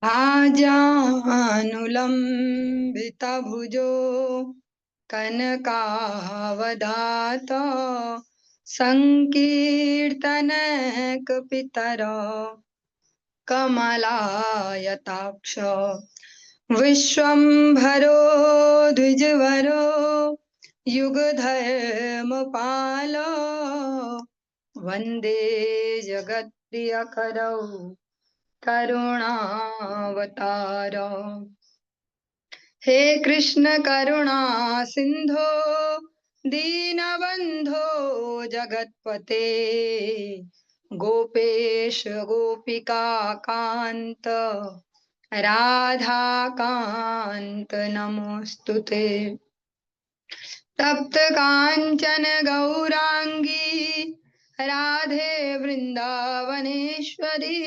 आजानुलम्बितभुजो कनकावदात संकीर्तनैकपितर कमलायताक्ष विश्वम्भरो द्विजवरो युगधर्मपालो वन्दे जगत्प्रियकरौ करुणावतार। हे कृष्ण करुणा सिंधो दीनबंधो जगत्पते गोपेश गोपिका कांत राधा कांत नमोस्तुते। तप्त कांचन गौरांगी राधे वृंदावनेश्वरी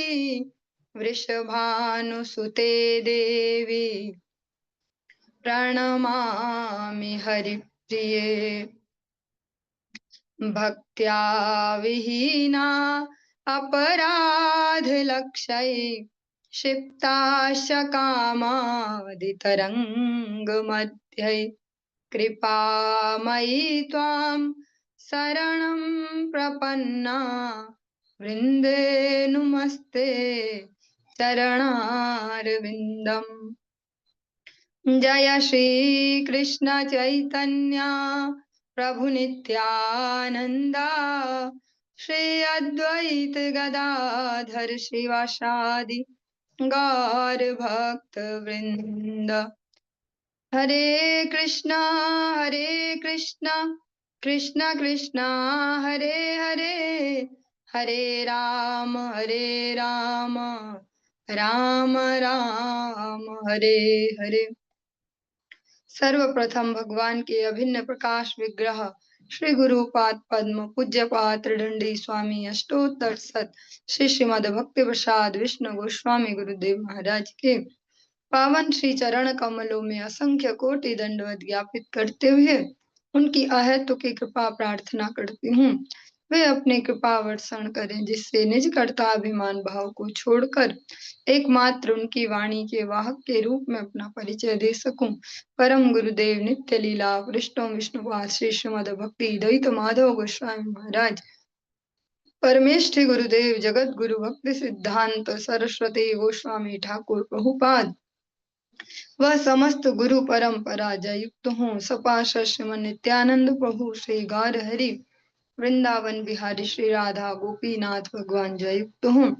वृषभानुसुते देवी प्रणमामि हरिप्रिये। भक्त्या विहीना अपराधलक्षये क्षिप्ताश्च कामादितरङ्गमध्ये कृपामयि त्वां शरणं प्रपन्ना वृन्दे नुमस्ते चरणारविन्दम्। जय श्री कृष्ण चैतन्य प्रभु नित्यानंदा श्री अद्वैत गदाधर शिवासादि गौर भक्त वृंद। हरे कृष्णा कृष्ण कृष्ण हरे हरे हरे राम राम राम हरे हरे। सर्वप्रथम भगवान के अभिन्न प्रकाश विग्रह श्री गुरुपाद पद्म पूज्य पात्र दंडी स्वामी अष्टोत्तर सत श्री श्रीमद भक्ति प्रसाद विष्णु गोस्वामी गुरुदेव महाराज के पावन श्री चरण कमलों में असंख्य कोटि दंडवत ज्ञापित करते हुए उनकी अहेतु की कृपा प्रार्थना करती हूँ वे अपनी कृपा वर्षण करें जिससे निज कर्ताभिमान भाव को छोड़कर एकमात्र उनकी वाणी के वाहक के रूप में अपना परिचय दे सकूं। परम गुरुदेव नित्य लीला वृष्णु विष्णुपाद श्री श्रीमद भक्ति द्वैत माधव गोस्वामी महाराज परमेष्ठि गुरुदेव जगत गुरु भक्ति सिद्धांत सरस्वती गोस्वामी ठाकुर प्रभुपाद वह समस्त गुरु परंपरा जयुक्त हूँ। सपाश श्रीमन नित्यानंद प्रभु श्री गौर हरि वृंदावन बिहारी श्री राधा गोपीनाथ भगवान जयुक्त हूँ।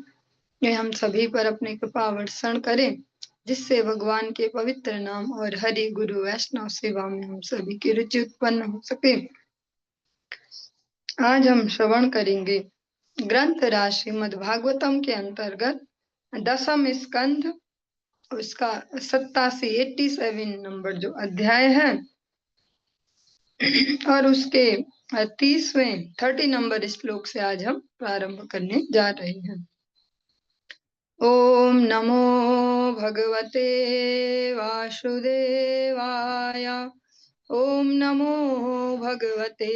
ये हम सभी पर अपनी कृपा वर्षण करें जिससे भगवान के पवित्र नाम और हरि गुरु वैष्णव सेवा में हम सभी की रुचि उत्पन्न हो सके। आज हम श्रवण करेंगे ग्रंथ राज श्रीमद् भागवतम के अंतर्गत दसम स्कंध उसका 87 नंबर जो अध्याय है और उसके 30 नंबर श्लोक से आज हम प्रारंभ करने जा रहे हैं। ओम नमो भगवते वासुदेवाय ओम नमो भगवते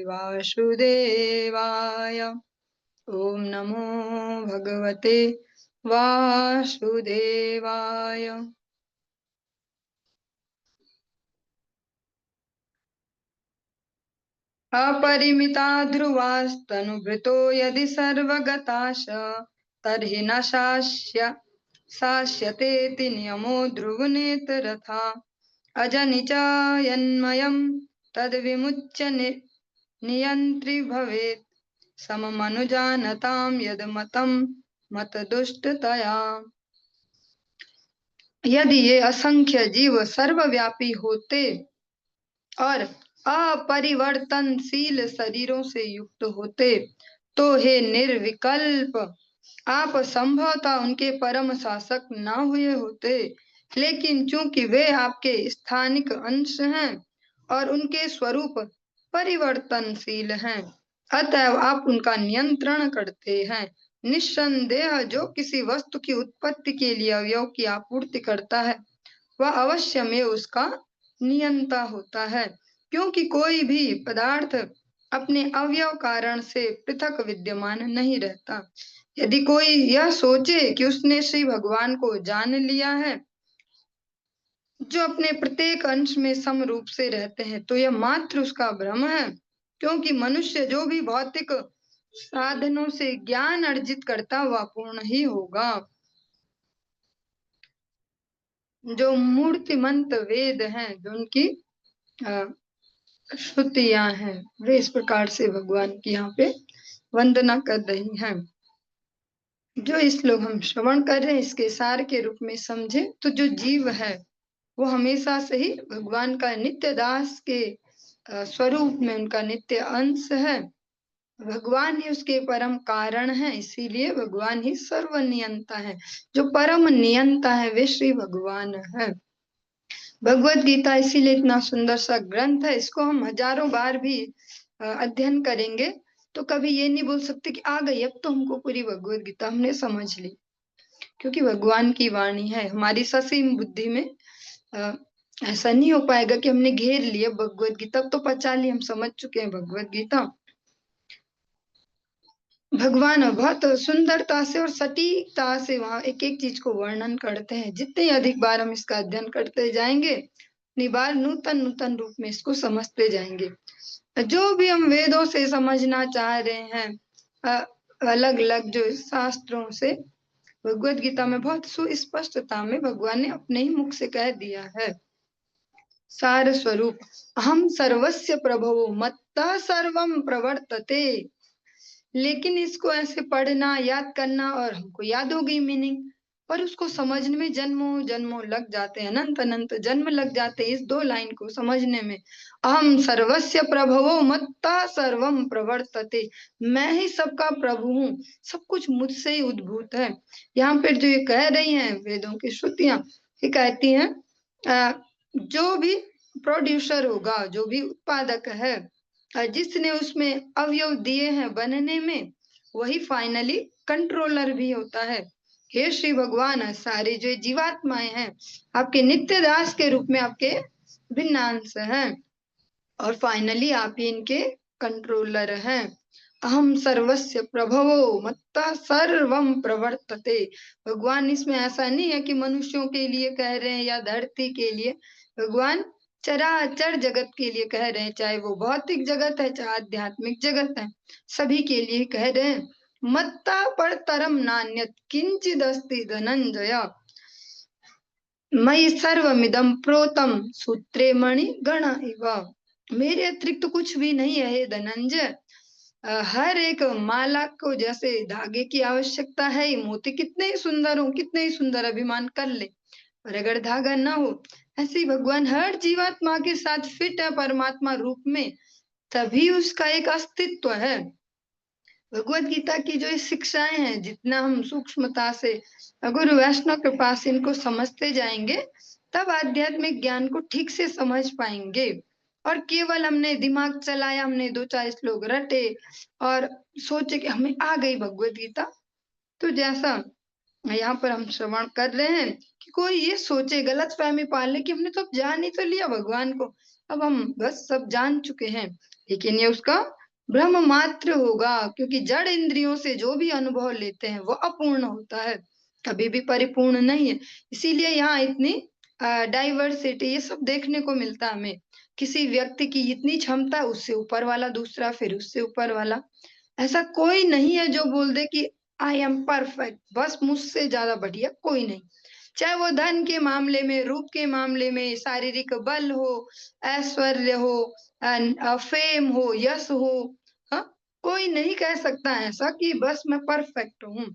वासुदेवाय ओम नमो भगवते वासुदेवाय। अपरिमिता ध्रुवास्तनुभृतो यदि सर्वगताश तर्हि न शास्यतेति नियमो ध्रुवनेत्ररथा अजनि च यन्मयं तद्विमुच्य नियन्त्री भवेत् सममनुजानतां यद्मतं मतदुष्टतया। यदि ये असंख्य जीव सर्वव्यापी होते और अपरिवर्तनशील शरीरों से युक्त होते तो हे निर्विकल्प आप संभवतः उनके परम शासक न हुए होते, लेकिन चूंकि वे आपके स्थानिक अंश हैं और उनके स्वरूप परिवर्तनशील हैं अतएव आप उनका नियंत्रण करते हैं। निस्संदेह जो किसी वस्तु की उत्पत्ति के लिए अवयव की आपूर्ति करता है वह अवश्य में उसका नियंता होता है, क्योंकि कोई भी पदार्थ अपने अवयव कारण से पृथक विद्यमान नहीं रहता। यदि कोई यह सोचे कि उसने श्री भगवान को जान लिया है, जो अपने प्रत्येक अंश में सम रूप से रहते हैं, तो यह मात्र उसका भ्रम है। क्योंकि मनुष्य जो भी भौतिक साधनों से ज्ञान अर्जित करता हुआ पूर्ण ही होगा। जो मूर्तिमंत वेद हैं, जो उनकी श्रुतियां हैं, वे इस प्रकार से भगवान की यहाँ पे वंदना कर रही हैं। जो इस श्लोक हम श्रवण कर रहे हैं, इसके सार के रूप में समझे तो जो जीव है वो हमेशा से ही भगवान का नित्य दास के स्वरूप में उनका नित्य अंश है। भगवान ही उसके परम कारण है, इसीलिए भगवान ही सर्वनियंता है। जो परम नियंता है वे श्री भगवान है। भगवत गीता इसीलिए इतना सुंदर सा ग्रंथ है। इसको हम हजारों बार भी अध्ययन करेंगे तो कभी ये नहीं बोल सकते कि आ गई, अब तो हमको पूरी भगवत गीता हमने समझ ली, क्योंकि भगवान की वाणी है। हमारी ससीम बुद्धि में ऐसा नहीं हो पाएगा कि हमने घेर लिया भगवत गीता, अब तो पचा ली, हम समझ चुके हैं भगवत गीता। भगवान बहुत सुंदरता से और सटीकता से वहां एक एक चीज को वर्णन करते हैं। जितने अधिक बार हम इसका अध्ययन करते जाएंगे, उतनी बार नूतन नूतन रूप में इसको समझते जाएंगे। जो भी हम वेदों से समझना चाह रहे हैं, अलग अलग जो शास्त्रों से, भगवत गीता में बहुत सुस्पष्टता में भगवान ने अपने ही मुख से कह दिया है। सार स्वरूप अहम सर्वस्य प्रभवो मत्तः सर्वम प्रवर्तते। लेकिन इसको ऐसे पढ़ना, याद करना, और हमको याद हो गई मीनिंग, पर उसको समझने में जन्मों जन्मों लग जाते हैं, अनंत अनंत जन्म लग जाते हैं इस दो लाइन को समझने में। अहम सर्वस्य प्रभवो मत्ता सर्वम प्रवर्तते। मैं ही सबका प्रभु हूँ, सब कुछ मुझसे ही उद्भूत है। यहाँ पर जो ये कह रही हैं वेदों की श्रुतियां, ये कहती हैं जो भी प्रोड्यूसर होगा, जो भी उत्पादक है, जिसने उसमें अवयव दिए हैं बनने में, वही फाइनली कंट्रोलर भी होता है। हे श्री भगवान, सारे जो जीवात्माएं हैं आपके नित्य दास के रूप में आपके भिन्न अंश हैं, और फाइनली आप ही इनके कंट्रोलर हैं। अहम सर्वस्य प्रभवो मत्ता सर्वम प्रवर्तते। भगवान इसमें ऐसा नहीं है कि मनुष्यों के लिए कह रहे हैं या धरती के लिए, भगवान चराचर जगत के लिए कह रहे हैं, चाहे वो भौतिक जगत है चाहे आध्यात्मिक जगत है, सभी के लिए कह रहे हैं। मत्ता पर तरम नान्यत किंचिद अस्ति धनंजय मयि सर्वमिदं प्रोतम सूत्रे मणि गण इव। मेरे अतिरिक्त तो कुछ भी नहीं है हे धनंजय। हर एक माला को जैसे धागे की आवश्यकता है, ये मोती कितने ही सुंदर हो, कितने ही सुंदर अभिमान कर ले, और अगर धागा ना हो, ऐसे ही भगवान हर जीवात्मा के साथ फिट है परमात्मा रूप में, तभी उसका एक अस्तित्व है। भगवत गीता की जो शिक्षाएं हैं, जितना हम सूक्ष्मता से गुरु वैष्णव के पास इनको समझते जाएंगे, तब आध्यात्मिक ज्ञान को ठीक से समझ पाएंगे। और केवल हमने दिमाग चलाया, हमने दो चार श्लोक रटे और सोचे कि हमें आ गई भगवत गीता, तो जैसा यहाँ पर हम श्रवण कर रहे हैं कि कोई ये सोचे, गलत फहमी पाल ले कि हमने तो अब जान ही तो लिया भगवान को, अब हम बस सब जान चुके हैं, लेकिन ये उसका भ्रम मात्र होगा। क्योंकि जड़ इंद्रियों से जो भी अनुभव लेते हैं वो अपूर्ण होता है, कभी भी परिपूर्ण नहीं है। इसीलिए यहाँ इतनी डाइवर्सिटी, ये सब देखने को मिलता है हमें। किसी व्यक्ति की इतनी क्षमता, उससे ऊपर वाला दूसरा, फिर उससे ऊपर वाला, ऐसा कोई नहीं है जो बोल दे कि आई एम परफेक्ट, बस मुझसे ज्यादा बढ़िया कोई नहीं। चाहे वो धन के मामले में, रूप के मामले में, शारीरिक बल हो, ऐश्वर्य हो, फेम हो, यश हो, हाँ, कोई नहीं कह सकता ऐसा कि बस मैं परफेक्ट हूँ।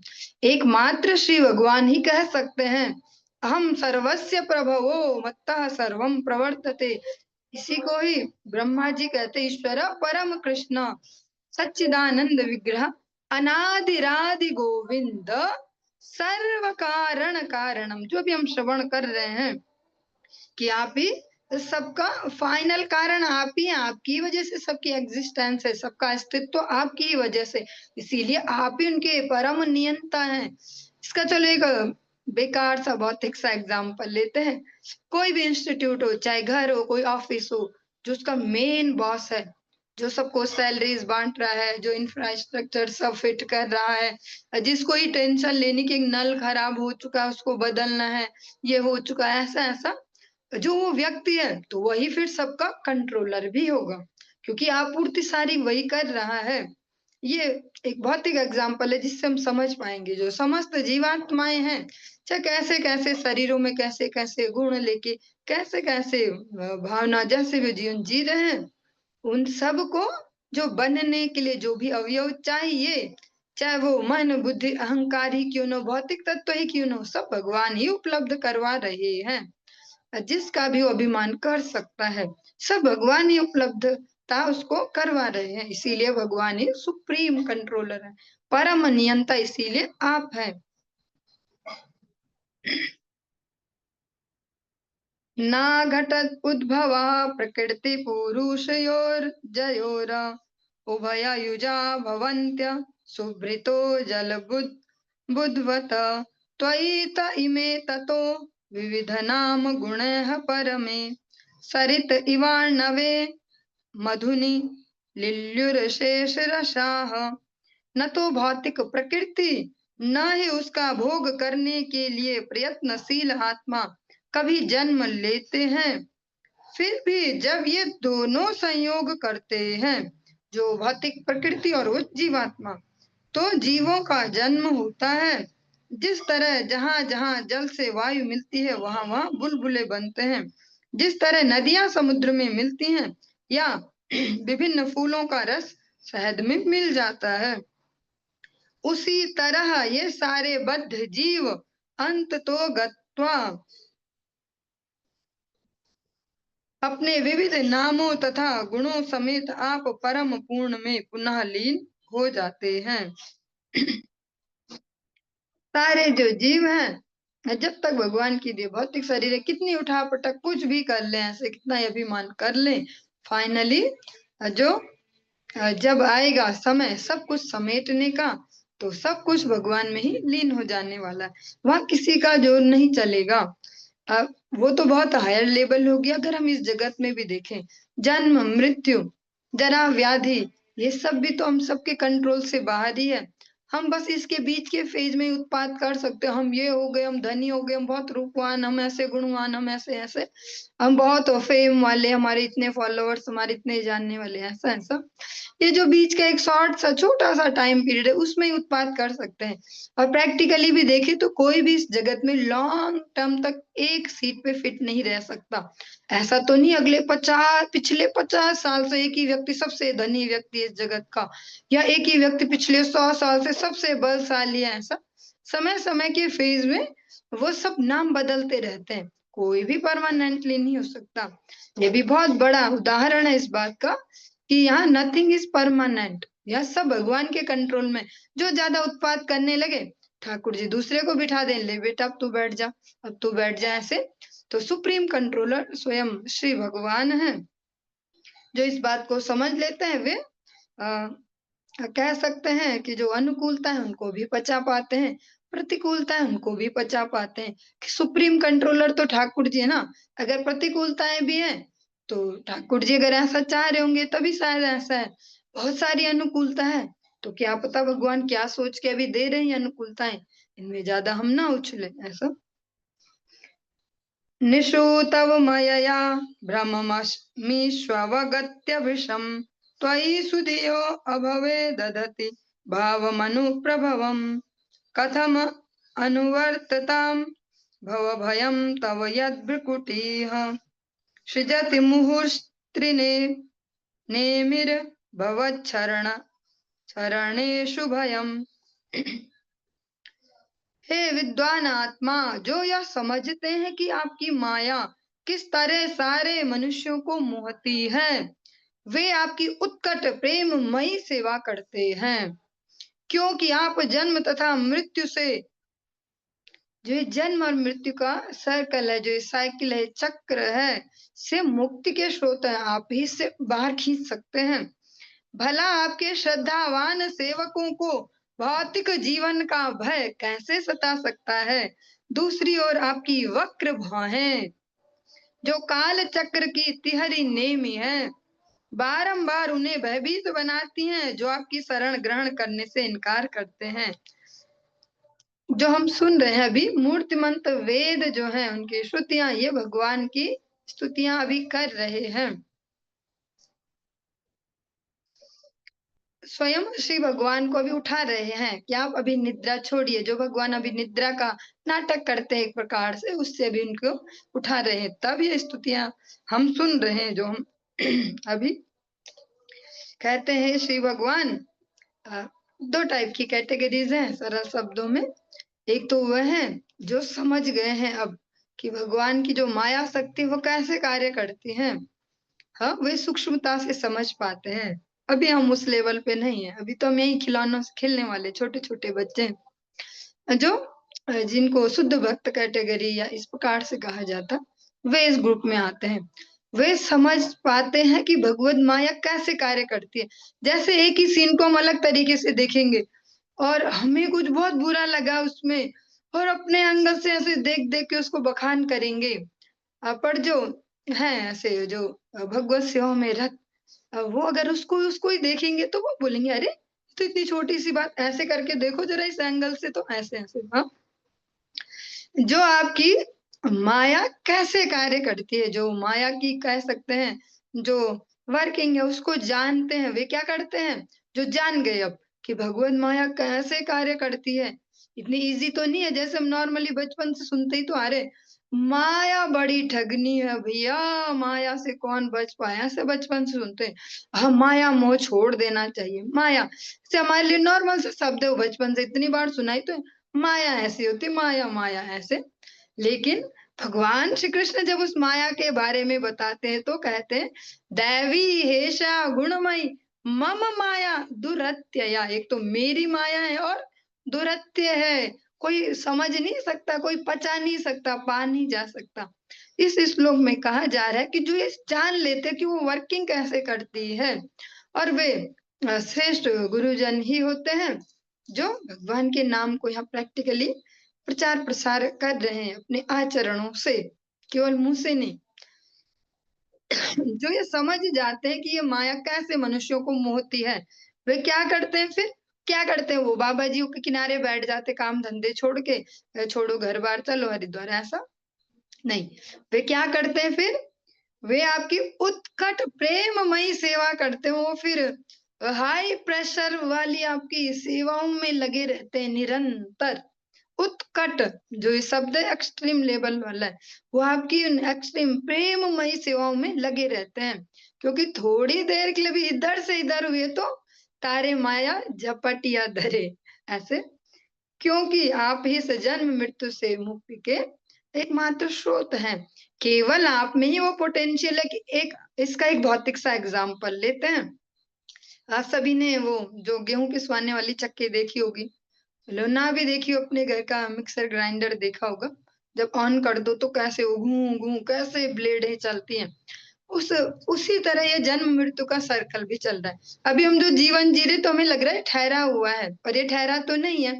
एकमात्र श्री भगवान ही कह सकते हैं अहम सर्वस्य प्रभवो मत्तः सर्वम प्रवर्तते। इसी को ही ब्रह्मा जी कहते, ईश्वर परम कृष्ण सच्चिदानंद विग्रह अनादिरादि गोविंद सर्व कारण कारणम। जो भी हम श्रवण कर रहे हैं कि आप ही सबका फाइनल कारण, आप ही हैं, आपकी वजह से सबकी एग्जिस्टेंस है, सबका अस्तित्व आपकी वजह से, इसीलिए आप ही उनके परम नियंता हैं। इसका चलो एक बेकार सा भौतिक सा एग्जाम्पल लेते हैं। कोई भी इंस्टीट्यूट हो, चाहे घर हो, कोई ऑफिस हो, जो उसका मेन बॉस है, जो सबको सैलरीज बांट रहा है, जो इंफ्रास्ट्रक्चर सब फिट कर रहा है, जिसको ही टेंशन लेने की नल खराब हो चुका है उसको बदलना है, ये हो चुका है, ऐसा ऐसा जो वो व्यक्ति है तो वही फिर सबका कंट्रोलर भी होगा, क्योंकि आपूर्ति सारी वही कर रहा है। ये एक भौतिक एग्जाम्पल है जिससे हम समझ पाएंगे जो समस्त जीवात्माएं हैं, चाहे कैसे कैसे शरीरों में कैसे कैसे गुण लेके कैसे कैसे भावना जैसे भी जीवन जी रहे हैं, उन सब को जो बनने के लिए जो भी अवयव चाहिए, चाहे वो मन बुद्धि अहंकार ही क्यों न हो, भौतिक तत्व ही क्यों न हो, सब भगवान ही उपलब्ध करवा रहे हैं। जिसका भी वो अभिमान कर सकता है, सब भगवान ही उपलब्धता उसको करवा रहे हैं, इसीलिए भगवान ही सुप्रीम कंट्रोलर है, परम नियंता इसीलिए आप है। ना घटत उद्भव प्रकृति पुरुषयोर्जयोर उभययुजा भवन्त्य सुभृतो बुद्वत त्वयि त इमे ततो विविधनाम गुणैः परमे सरित इवार्णवे मधुनि लिल्युरशेषरसाः। न तो भौतिक प्रकृति न ही उसका भोग करने के लिए प्रयत्नशील आत्मा कभी जन्म लेते हैं, फिर भी जब ये दोनों संयोग करते हैं, जो भौतिक प्रकृति और उस जीवात्मा, तो जीवों का जन्म होता है। जिस तरह जहां जहां जल से वायु मिलती है वहां वहां बुलबुले बनते हैं, जिस तरह नदियां समुद्र में मिलती हैं या विभिन्न फूलों का रस शहद में मिल जाता है, उसी तरह ये सारे बद्ध जीव अंत तो गत्वा अपने विविध नामों तथा गुणों समेत आप परम पूर्ण में पुनः लीन हो जाते हैं। सारे जो जीव हैं, जब तक भगवान की दी भौतिक शरीर है, कितनी उठापटक कुछ भी कर लें, ऐसे कितना ही अभिमान कर लें, फाइनली जो जब आएगा समय सब कुछ समेटने का, तो सब कुछ भगवान में ही लीन हो जाने वाला है, वहां किसी का जोर नहीं चलेगा। वो तो बहुत हायर लेवल हो गया। अगर हम इस जगत में भी देखें, जन्म मृत्यु जरा व्याधि, ये सब भी तो हम सबके कंट्रोल से बाहर ही है। हम बस इसके बीच के फेज में ही उत्पाद कर सकते हैं, हम ये हो गए, हम धनी हो गए, हम बहुत रूपवान, हम ऐसे गुणवान, हम ऐसे ऐसे, हम बहुत फेम वाले, हमारे इतने फॉलोअर्स, हमारे इतने जानने वाले, ऐसा ऐसा। ये जो बीच का एक शॉर्ट सा छोटा सा टाइम पीरियड है उसमें ही उत्पाद कर सकते हैं। और प्रैक्टिकली भी देखें तो कोई भी इस जगत में लॉन्ग टर्म तक एक सीट पे फिट नहीं रह सकता। ऐसा तो नहीं अगले 50 साल से एक ही व्यक्ति सबसे धनी व्यक्ति है इस जगत का, या एक ही व्यक्ति पिछले 100 साल से सबसे बलशाली है, ऐसा समय समय के फेज में वो सब नाम बदलते रहते हैं, कोई भी परमानेंटली नहीं हो सकता। ये भी बहुत बड़ा उदाहरण है इस बात का कि यहाँ नथिंग इज परमानेंट, यह सब भगवान के कंट्रोल में। जो ज्यादा उत्पाद करने लगे, ठाकुर जी दूसरे को बिठा दें, ले बेटा अब तू बैठ जा, अब तू बैठ जा, ऐसे। तो सुप्रीम कंट्रोलर स्वयं श्री भगवान है। जो इस बात को समझ लेते हैं वे कह सकते हैं कि जो अनुकूलता है उनको भी पचा पाते हैं, प्रतिकूलता है उनको भी पचा पाते हैं। कि सुप्रीम कंट्रोलर तो ठाकुर जी है ना, अगर प्रतिकूलताएं भी हैं तो ठाकुर जी अगर ऐसा चाह रहे होंगे तभी शायद ऐसा है। बहुत सारी अनुकूलता है, तो क्या पता भगवान क्या सोच के अभी दे रहे हैं अनुकूलताएं, इनमें ज्यादा हम ना उछले, ऐसा। निषूतव मयया भ्रममस्मीष्ववगत्य विषम् त्वयि सुधियो अभवे दधति भावमनुप्रभवम् कथम अनुवर्ततां भवभयं तव यद्भ्रुकुटीः सृजति मुहुस्त्रिने नेमिर्भवच्छरण चरणेषु भयम्। हे विद्वान आत्मा, जो यह समझते हैं कि आपकी माया किस तरह सारे मनुष्यों को मोहती है, वे आपकी उत्कट प्रेममयी सेवा करते हैं, क्योंकि आप जन्म तथा मृत्यु से, जो ये जन्म और मृत्यु का सर्कल है, जो ये साइकिल है, चक्र है, से मुक्ति के स्रोत है, आप ही से बाहर खींच सकते हैं। भला आपके श्रद्धावान सेवकों को भौतिक जीवन का भय कैसे सता सकता है। दूसरी ओर आपकी वक्र भौहें, जो काल चक्र की तिहरी नेमी है, बारंबार उन्हें भयभीत बनाती हैं, जो आपकी शरण ग्रहण करने से इनकार करते हैं। जो हम सुन रहे हैं अभी, मूर्तिमंत वेद जो हैं उनकी श्रुतियां, ये भगवान की स्तुतियां अभी कर रहे हैं। स्वयं श्री भगवान को अभी उठा रहे हैं कि आप अभी निद्रा छोड़िए। जो भगवान अभी निद्रा का नाटक करते हैं एक प्रकार से, उससे भी उनको उठा रहे हैं। तब ये स्तुतियां हम सुन रहे हैं, जो हम अभी कहते हैं श्री भगवान। दो टाइप की कैटेगरीज हैं सरल शब्दों में। एक तो वह है जो समझ गए हैं अब कि भगवान की जो माया शक्ति वो कैसे कार्य करती है। हाँ, वे सूक्ष्मता से समझ पाते हैं। अभी हम उस लेवल पे नहीं है। अभी तो हम यही खिलौनों से खेलने वाले छोटे छोटे बच्चे हैं, जो जिनको शुद्ध भक्त कैटेगरी या इस प्रकार से कहा जाता, वे इस ग्रुप में आते हैं। वे समझ पाते हैं कि भगवत माया कैसे कार्य करती है। जैसे एक ही सीन को हम अलग तरीके से देखेंगे और हमें कुछ बहुत बुरा लगा उसमें, और अपने एंगल से ऐसे देख देख के उसको बखान करेंगे। पर जो है ऐसे जो भगवत सेवा में रत, वो अगर उसको उसको ही देखेंगे तो वो बोलेंगे, अरे तो इतनी छोटी सी बात, ऐसे करके देखो जरा इस एंगल से, तो ऐसे ऐसे। हाँ, जो आपकी माया कैसे कार्य करती है, जो माया की कह सकते हैं जो वर्किंग है, उसको जानते हैं। वे क्या करते हैं, जो जान गए अब कि भगवत माया कैसे कार्य करती है। इतनी इजी तो नहीं है जैसे हम नॉर्मली बचपन से सुनते ही तो आ रहे, माया बड़ी ठगनी है भैया, माया से कौन बच पाया, ऐसे बचपन से सुनते हैं। हम माया मोह छोड़ देना चाहिए। माया से हमारे लिए नॉर्मल सा शब्द है, वो बचपन से इतनी बार सुनाई तो है। माया ऐसी होती, माया माया ऐसे। लेकिन भगवान श्री कृष्ण जब उस माया के बारे में बताते हैं तो कहते हैं, दैवी हेषा गुणमयी मम माया दुरत्यया। एक तो मेरी माया है और दुरत्य है, कोई समझ नहीं सकता, कोई पचा नहीं सकता, पा नहीं जा सकता। इस श्लोक में कहा जा रहा है कि जो ये जान लेते कि वो वर्किंग कैसे करती है, और वे श्रेष्ठ गुरुजन ही होते हैं, जो भगवान के नाम को यहाँ प्रैक्टिकली प्रचार प्रसार कर रहे हैं अपने आचरणों से, केवल मुंह से नहीं। जो ये समझ जाते हैं कि ये माया कैसे मनुष्यों को मोहती है, वे क्या करते हैं फिर, क्या करते हैं, वो बाबा जी के किनारे बैठ जाते, काम धंधे छोड़ के, छोड़ो घर बार चलो हरिद्वार, ऐसा नहीं। वे क्या करते हैं फिर, वे आपकी उत्कट प्रेममयी सेवा करते हैं। वो फिर हाई प्रेशर वाली आपकी सेवाओं में लगे रहते हैं निरंतर। उत्कट जो ये शब्द है एक्सट्रीम लेवल वाला है, वो आपकी उन एक्सट्रीम प्रेममयी सेवाओं में लगे रहते हैं। क्योंकि थोड़ी देर के लिए भी इधर से इधर हुए तो तारे माया झपटिया धरे, ऐसे। क्योंकि आप ही से जन्म मृत्यु से मुक्ति के एकमात्र स्रोत हैं। केवल आप में ही वो पोटेंशियल है कि एक, इसका एक भौतिक सा एग्जाम्पल लेते हैं। आप सभी ने वो जो गेहूं पिसवाने वाली चक्की देखी होगी, लो ना भी देखी हो, अपने घर का मिक्सर ग्राइंडर देखा होगा। जब ऑन कर दो तो कैसे वो घू घू कैसे ब्लेडें चलती हैं। उस उसी तरह ये जन्म मृत्यु का सर्कल भी चल रहा है। अभी हम जो जीवन जी रहे तो हमें लग रहा है ठहरा हुआ है, पर ये ठहरा तो नहीं है।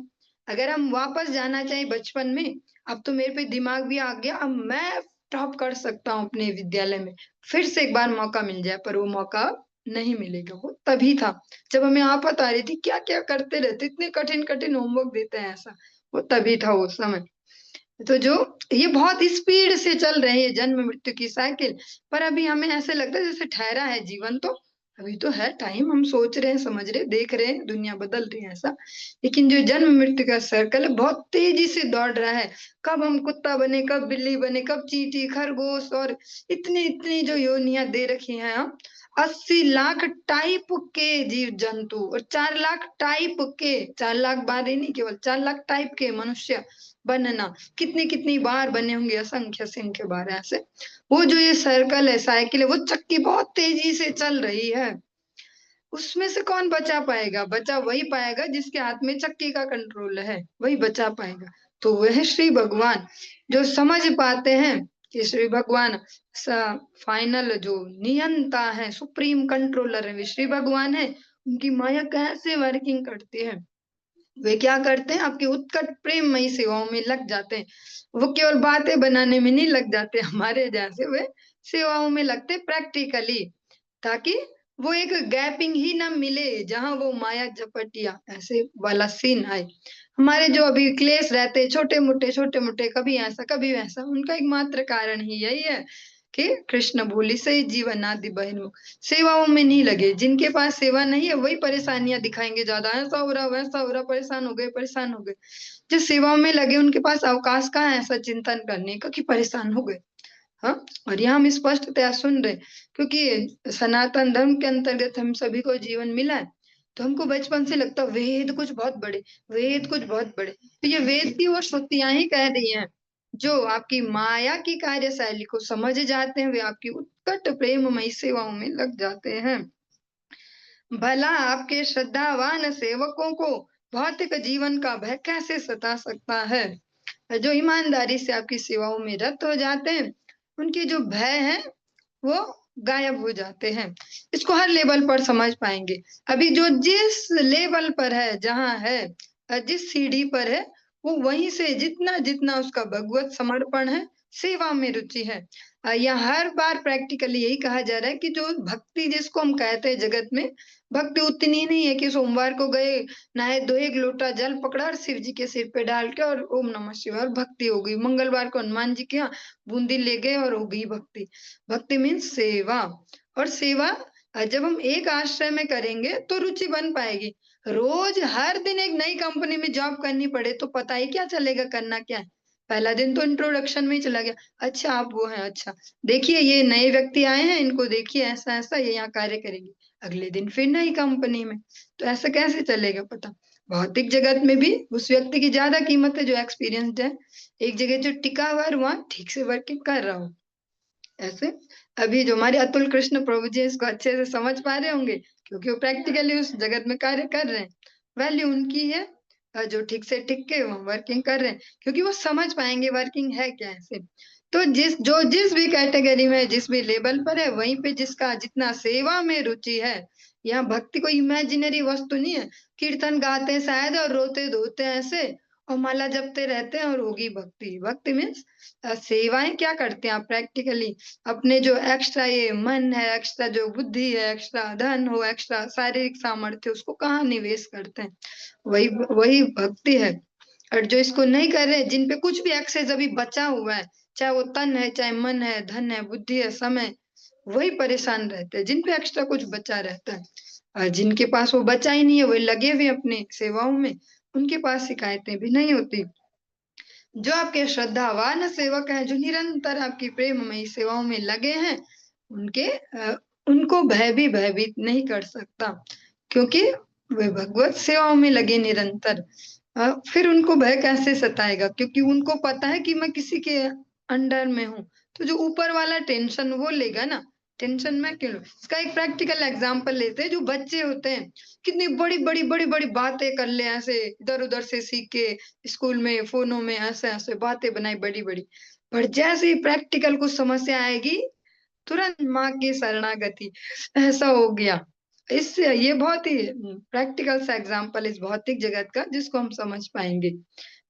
अगर हम वापस जाना चाहें बचपन में, अब तो मेरे पे दिमाग भी आ गया, अब मैं टॉप कर सकता हूँ अपने विद्यालय में, फिर से एक बार मौका मिल जाए, पर वो मौका नहीं मिलेगा। वो तभी था जब हमें आफत आ रही थी, क्या क्या करते रहते, इतने कठिन कठिन होमवर्क देते हैं, ऐसा वो तभी था वो समय। तो जो ये बहुत स्पीड से चल रही है जन्म मृत्यु की साइकिल, पर अभी हमें ऐसे लगता है जैसे ठहरा है जीवन, तो अभी तो है टाइम, हम सोच रहे हैं, समझ रहे हैं, देख रहे हैं, दुनिया बदल रही है, ऐसा। लेकिन जो जन्म मृत्यु का सर्कल है बहुत तेजी से दौड़ रहा है। कब हम कुत्ता बने, कब बिल्ली बने, कब चींटी खरगोश, और इतनी इतनी जो योनियां दे रखी हैं हम। 80 लाख टाइप के जीव जंतु, और 4 लाख टाइप के, 4 लाख बार ही नहीं, केवल 4 लाख टाइप के मनुष्य बनना। कितनी कितनी बार बने होंगे, असंख्य असंख्य बार, ऐसे। वो जो ये सर्कल है, साइकिल है, वो चक्की बहुत तेजी से चल रही है। उसमें से कौन बचा पाएगा, बचा वही पाएगा जिसके हाथ में चक्की का कंट्रोल है, वही बचा पाएगा। तो वह श्री भगवान जो समझ पाते हैं कि श्री भगवान फाइनल जो नियंता है, सुप्रीम कंट्रोलर है, वे श्री भगवान है। उनकी माया कैसे वर्किंग करती है, वे क्या करते हैं, आपकी उत्कट प्रेममयी सेवाओं में लग जाते हैं। वो केवल बातें बनाने में नहीं लग जाते हमारे जैसे, वे सेवाओं में लगते प्रैक्टिकली, ताकि वो एक गैपिंग ही ना मिले जहां वो माया झपटिया ऐसे वाला सीन आए। हमारे जो अभी क्लेश रहते छोटे मोटे कभी ऐसा कभी वैसा, उनका एकमात्र कारण ही यही है कि कृष्ण भूलि से ही जीवन आदि बहिर्मुख, सेवाओं में नहीं लगे। जिनके पास सेवा नहीं है वही परेशानियां दिखाएंगे, ज्यादा ऐसा हो रहा वैसा हो रहा, परेशान हो गए। जो सेवाओं में लगे उनके पास अवकाश कहाँ है ऐसा चिंतन करने का कि परेशान हो गए। हाँ, और यहाँ हम स्पष्टतया सुन रहे, क्योंकि सनातन धर्म के अंतर्गत हम सभी को जीवन मिला है, तो हमको बचपन से लगता है वेद कुछ बहुत बड़े, वेद कुछ बहुत बड़े। तो ये वेद की वो श्रुतियां ही कह रही हैं, जो आपकी माया की कार्यशैली को समझ जाते हैं वे आपकी उत्कट प्रेममयी सेवाओं में लग जाते हैं। भला आपके श्रद्धावान सेवकों को भौतिक जीवन का भय कैसे सता सकता है। जो ईमानदारी से आपकी सेवाओं में रत हो जाते हैं, उनके जो भय हैं वो गायब हो जाते हैं। इसको हर लेवल पर समझ पाएंगे। अभी जो जिस लेवल पर है, जहाँ है, जिस सीढ़ी पर है, वो वहीं से जितना जितना उसका भगवत समर्पण है, सेवा में रुचि है। या हर बार प्रैक्टिकली यही कहा जा रहा है कि जो भक्ति जिसको हम कहते हैं जगत में, भक्ति उतनी नहीं है कि सोमवार को गए, नहाए धोए, एक लोटा जल पकड़ा और शिव जी के सिर पे डाल के और ओम नमः शिवाय और भक्ति हो गई। मंगलवार को हनुमान जी के यहाँ बूंदी ले गए और हो गई भक्ति। भक्ति मीन्स सेवा। और सेवा जब हम एक आश्रय में करेंगे तो रुचि बन पाएगी। रोज हर दिन एक नई कंपनी में जॉब करनी पड़े तो पता ही क्या चलेगा करना क्या है। पहला दिन तो इंट्रोडक्शन में ही चला गया, अच्छा आप वो हैं, अच्छा देखिए ये नए व्यक्ति आए हैं, इनको देखिए ऐसा ऐसा ये यहाँ कार्य करेंगे। अगले दिन फिर नई कंपनी में, तो ऐसा कैसे चलेगा पता। भौतिक जगत में भी उस व्यक्ति की ज्यादा कीमत है जो एक्सपीरियंस्ड है, एक जगह जो टिका हुआ है वहां ठीक से वर्किंग कर रहा हो। ऐसे अभी जो हमारे अतुल कृष्ण प्रभु जी इसको अच्छे से समझ पा रहे होंगे, क्योंकि वो प्रैक्टिकली उस जगत में कार्य कर रहे हैं। वैल्यू उनकी है जो ठीक से टिक के वहां वर्किंग कर रहे हैं, क्योंकि वो समझ पाएंगे वर्किंग है क्या ऐसे। तो जिस भी कैटेगरी में जिस भी लेवल पर है, वहीं पे जिसका जितना सेवा में रुचि है। यहाँ भक्ति कोई इमेजिनरी वस्तु नहीं है, कीर्तन गाते हैं शायद और रोते धोते हैं ऐसे, और माला जपते रहते हैं और होगी भक्ति। भक्ति मीन्स सेवाएं क्या करते हैं आप प्रैक्टिकली, अपने जो एक्स्ट्रा ये मन है, एक्स्ट्रा जो बुद्धि है, एक्स्ट्रा धन हो, एक्स्ट्रा शारीरिक सामर्थ्य, उसको कहाँ निवेश करते हैं। वही वही भक्ति है। और जो इसको नहीं कर रहे, जिन पे कुछ भी एक्सेस अभी बचा हुआ है, चाहे वो तन है, चाहे मन है, धन है, बुद्धि है, समय, वही परेशान रहते हैं जिन पे एक्स्ट्रा कुछ बचा रहता है। और जिनके पास वो बचा ही नहीं है, वही लगे हुए अपनी सेवाओं में, उनके पास शिकायतें भी नहीं होती। जो आपके श्रद्धावान सेवक हैं, जो निरंतर आपकी प्रेममयी सेवाओं में लगे हैं, उनके उनको भय भी भयभीत नहीं कर सकता, क्योंकि वे भगवत सेवाओं में लगे निरंतर। फिर उनको भय कैसे सताएगा, क्योंकि उनको पता है कि मैं किसी के अंडर में हूँ। तो जो ऊपर वाला टेंशन वो लेगा ना, टेंशन मैं क्यों लूं। इसका एक प्रैक्टिकल एग्जांपल लेते हैं, जो बच्चे होते हैं कितनी बड़ी बड़ी बातें कर ले, ऐसे इधर उधर से सीख के स्कूल में फोनों में ऐसे ऐसे बातें बनाई बड़ी बड़ी, पर जैसे ही प्रैक्टिकल कुछ समस्या आएगी तुरंत माँ की शरणागति, ऐसा हो गया। इससे ये बहुत ही प्रैक्टिकल सा एग्जांपल इस भौतिक जगत का, जिसको हम समझ पाएंगे।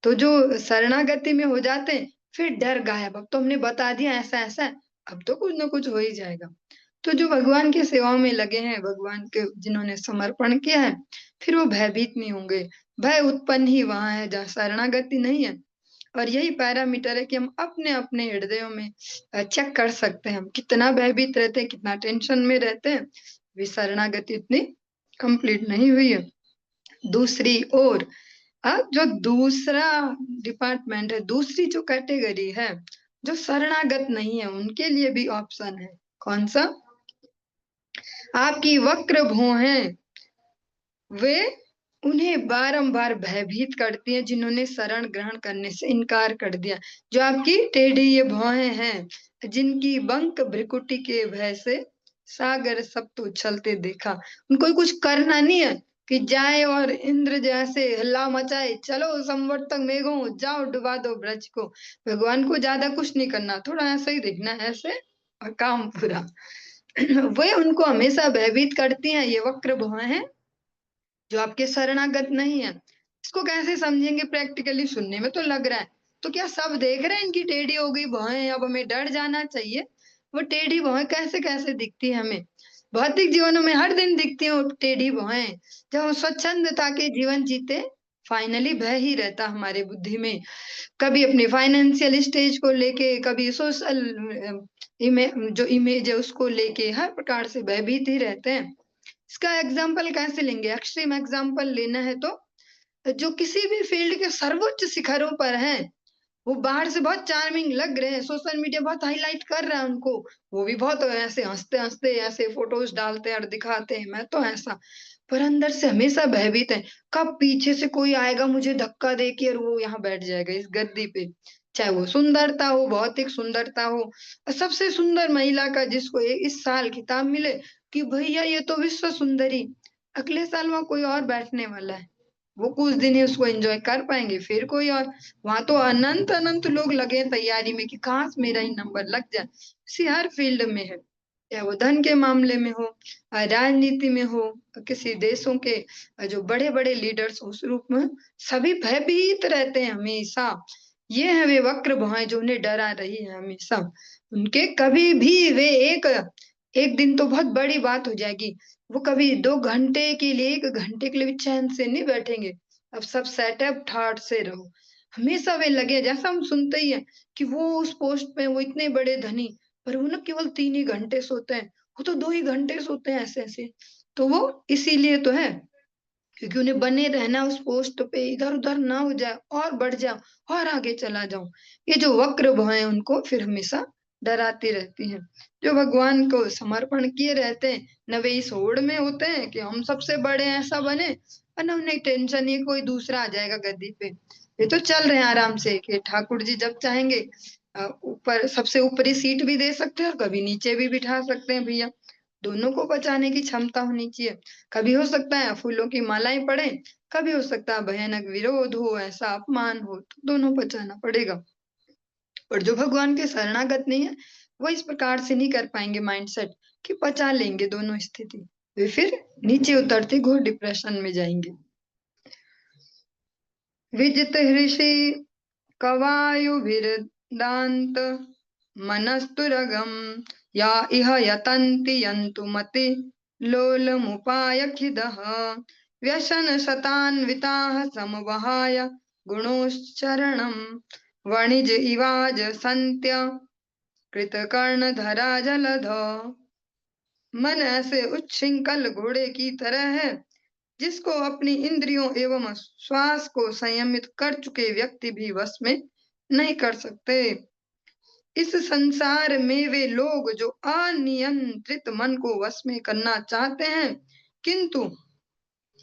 तो जो शरणागति में हो जाते हैं, फिर डर गायब, अब तो हमने बता दिया ऐसा ऐसा है, अब तो कुछ ना कुछ हो ही जाएगा। तो जो भगवान की सेवाओं में लगे हैं, भगवान के जिन्होंने समर्पण किया है, फिर वो भयभीत नहीं होंगे। भय उत्पन्न ही वहां है जहाँ शरणागति नहीं है। और यही पैरामीटर है कि हम अपने अपने हृदयों में चेक कर सकते हैं, हम कितना भयभीत रहते हैं, कितना टेंशन में रहते हैं। वे शरणागति इतनी कंप्लीट नहीं हुई है। दूसरी ओर जो दूसरा डिपार्टमेंट है, दूसरी जो कैटेगरी है, जो शरणागत नहीं है, उनके लिए भी ऑप्शन है। कौन सा। आपकी वक्र भुएं वे उन्हें बारंबार भयभीत करती हैं जिन्होंने शरण ग्रहण करने से इनकार कर दिया। जो आपकी टेढ़ी ये भौहें हैं, जिनकी बंक भ्रिकुटी के भय से सागर सब तो उछलते देखा। उनको कुछ करना नहीं है कि जाए और इंद्र जैसे हल्ला मचाए, चलो संवर्तक मेघों जाओ डुबा दो ब्रज को। भगवान को ज्यादा कुछ नहीं करना, थोड़ा ऐसा ही देखना है ऐसे और काम पूरा। वे उनको हमेशा भयभीत करती हैं, ये वक्र भौहें हैं जो आपके शरणागत नहीं है। इसको कैसे समझेंगे प्रैक्टिकली, सुनने में तो लग रहा है, तो क्या सब देख रहे हैं इनकी टेढ़ी हो गई भौहें, अब हमें डर जाना चाहिए। वो टेढ़ी भौहें कैसे कैसे दिखती है हमें। भौतिक जीवनों में हर दिन दिखती हैं वो टेढ़ी भौहें। जब हम स्वच्छंदता के जीवन जीते, फाइनली भय ही रहता हमारे बुद्धि में। कभी अपनी फाइनेंशियल स्टेज को लेके, कभी सोशल जो इमेज है उसको लेके, हर प्रकार से भयभीत ही रहते हैं। इसका एग्जाम्पल कैसे लेंगे? एक्सट्रीम एग्जाम्पल लेना है तो जो किसी भी फील्ड के सर्वोच्च शिखरों पर हैं, वो बाहर से बहुत चार्मिंग लग रहे हैं, सोशल मीडिया बहुत हाईलाइट कर रहा है उनको, वो भी बहुत ऐसे हंसते हंसते ऐसे फोटोज डालते हैं और दिखाते हैं मैं तो ऐसा, पर अंदर से हमेशा भयभीत है, कब पीछे से कोई आएगा मुझे धक्का दे के और वो यहाँ बैठ जाएगा इस गद्दी पे। चाहे वो सुंदरता हो, भौतिक सुंदरता हो, और सबसे सुंदर महिला का जिसको इस साल खिताब मिले कि भैया ये तो विश्व सुंदरी, अगले साल वहां कोई और बैठने वाला है, वो कुछ दिन ही उसको एंजॉय कर पाएंगे, फिर कोई और। वहां तो अनंत अनंत लोग लगे हैं तैयारी में कि काश मेरा ही नंबर लग जाए। इसी हर फील्ड में है, चाहे वो धन के मामले में हो, राजनीति में हो, किसी देशों के जो बड़े बड़े लीडर्स उस रूप में, सभी भयभीत रहते हैं हमेशा। ये है वे वक्र भुआएं जो उन्हें डरा रही है हमेशा। उनके कभी भी वे एक एक दिन तो बहुत बड़ी बात हो जाएगी, वो कभी 2 घंटे के लिए, 1 घंटे के लिए भी चैन से नहीं बैठेंगे। अब सब सेटअप ठाट से रहो, हमेशा वे लगे, जैसा हम सुनते ही है कि वो उस पोस्ट पे, वो इतने बड़े धनी, पर वो ना केवल 3 ही घंटे सोते हैं, वो तो 2 ही घंटे सोते हैं ऐसे ऐसे। तो वो इसीलिए तो है क्योंकि उन्हें बने रहना उस पोस्ट पे, इधर उधर ना हो जाए और बढ़ जाओ और आगे चला जाऊं। ये जो वक्र भौएं उनको फिर हमेशा डराती रहती हैं। जो भगवान को समर्पण किए रहते हैं, न वे इस होड़ में होते हैं कि हम सबसे बड़े हैं, ऐसा बने, और न उन्हें टेंशन ये कोई दूसरा आ जाएगा गद्दी पे। ये तो चल रहे हैं आराम से कि ठाकुर जी जब चाहेंगे ऊपर, सबसे ऊपरी सीट भी दे सकते हैं और कभी नीचे भी बिठा सकते हैं भैया। दोनों को बचाने की क्षमता होनी चाहिए। कभी हो सकता है फूलों की मालाएं पड़े, कभी हो सकता है भयानक विरोध हो, ऐसा अपमान हो, तो दोनों बचाना पड़ेगा। और जो भगवान के शरणागत नहीं है, वो इस प्रकार से नहीं कर पाएंगे माइंडसेट कि बचा लेंगे दोनों स्थिति, वे फिर नीचे उतरते घोर डिप्रेशन में जाएंगे। विजित ऋषि कवायुभिर्दान्त मनस्तुरगम, या इह यतन्ति यन्तु मति लोलमुपायखिदः, व्यसन शतान्विताः समवहाय गुणोच्चरणम्, वणिज इवाज सन्त्य कृतकर्णधरा जलध। मन ऐसे उच्छृंखल घोड़े की तरह है जिसको अपनी इंद्रियों एवं श्वास को संयमित कर चुके व्यक्ति भी वश में नहीं कर सकते। इस संसार में वे लोग जो अनियंत्रित मन को वश में करना चाहते हैं किंतु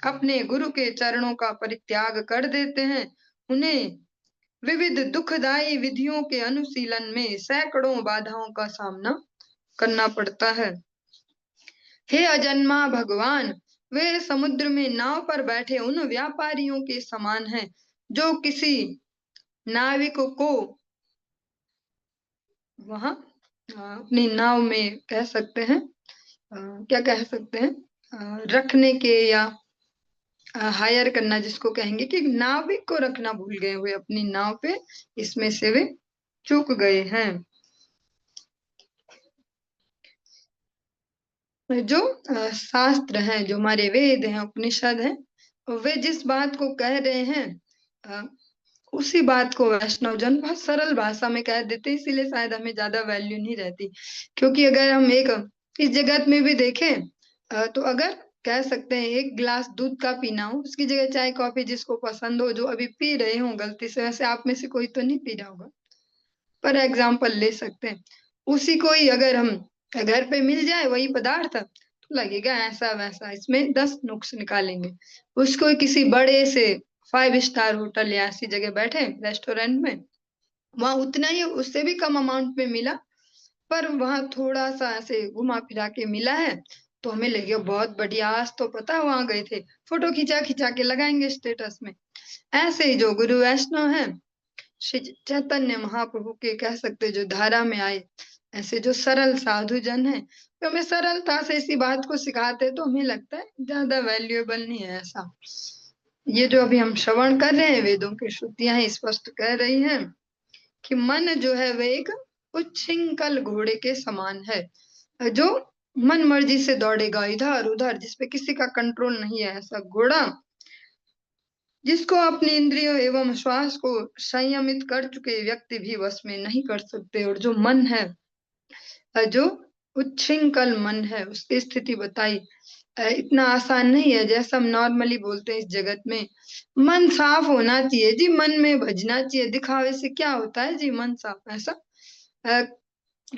अपने गुरु के चरणों का परित्याग कर देते हैं, उन्हें विविध दुखदायी विधियों के अनुशीलन में सैकड़ों बाधाओं का सामना करना पड़ता है। हे अजन्मा भगवान, वे समुद्र में नाव पर बैठे उन व्यापारियों के समान हैं जो किसी नाविक को वहां अपनी नाव में कह सकते हैं, क्या कह सकते हैं, रखने के या हायर करना जिसको कहेंगे, कि नाविक को रखना भूल गए हुए अपनी नाव पे, इसमें से वे चूक गए हैं। जो शास्त्र हैं, जो हमारे वेद हैं, उपनिषद हैं, वे जिस बात को कह रहे हैं अ, उसी बात को वैष्णव जन बहुत सरल भाषा में कह देते, इसीलिए शायद हमें ज्यादा वैल्यू नहीं रहती। क्योंकि अगर हम एक इस जगत में भी देखें तो अगर कह सकते हैं एक गिलास दूध का पीना हो, उसकी जगह चाय कॉफी जिसको पसंद हो, जो अभी पी रहे हो गलती से, वैसे आप में से कोई तो नहीं पी रहा होगा, पर एग्जाम्पल ले सकते हैं, उसी को ही अगर हम घर पे मिल जाए वही पदार्थ, तो लगेगा ऐसा वैसा, इसमें 10 नुक्स निकालेंगे। उसको किसी बड़े से 5 स्टार होटल या ऐसी जगह बैठे रेस्टोरेंट में, वहां उतना ही उससे भी कम अमाउंट में मिला, पर वहां थोड़ा सा ऐसे घुमा फिरा के मिला है, तो हमें लगेगा बहुत बढ़िया, आज तो पता वहां गए थे, फोटो खिंचा खिंचा के लगाएंगे स्टेटस में। ऐसे ही जो गुरु वैष्णव है, श्री चैतन्य महाप्रभु के कह सकते जो धारा में आए, ऐसे जो सरल साधु जन है, तो हमें सरलता से इसी बात को सिखाते, तो हमें लगता है ज्यादा वैल्यूएबल नहीं है ऐसा। ये जो अभी हम श्रवण कर रहे हैं, वेदों की श्रुतियां ही स्पष्ट कह रही हैं कि मन जो है वह एक उच्छृंखल घोड़े के समान है, जो मन मर्जी से दौड़ेगा इधर उधर, जिसपे किसी का कंट्रोल नहीं है, ऐसा घोड़ा जिसको अपनी इंद्रियों एवं श्वास को संयमित कर चुके व्यक्ति भी वश में नहीं कर सकते। और जो मन है, जो उच्छृंखल मन है, उसकी स्थिति बताई। इतना आसान नहीं है जैसा हम नॉर्मली बोलते हैं इस जगत में। मन साफ होना चाहिए जी, मन में भजना चाहिए, दिखावे से क्या होता है जी, मन साफ, ऐसा अ,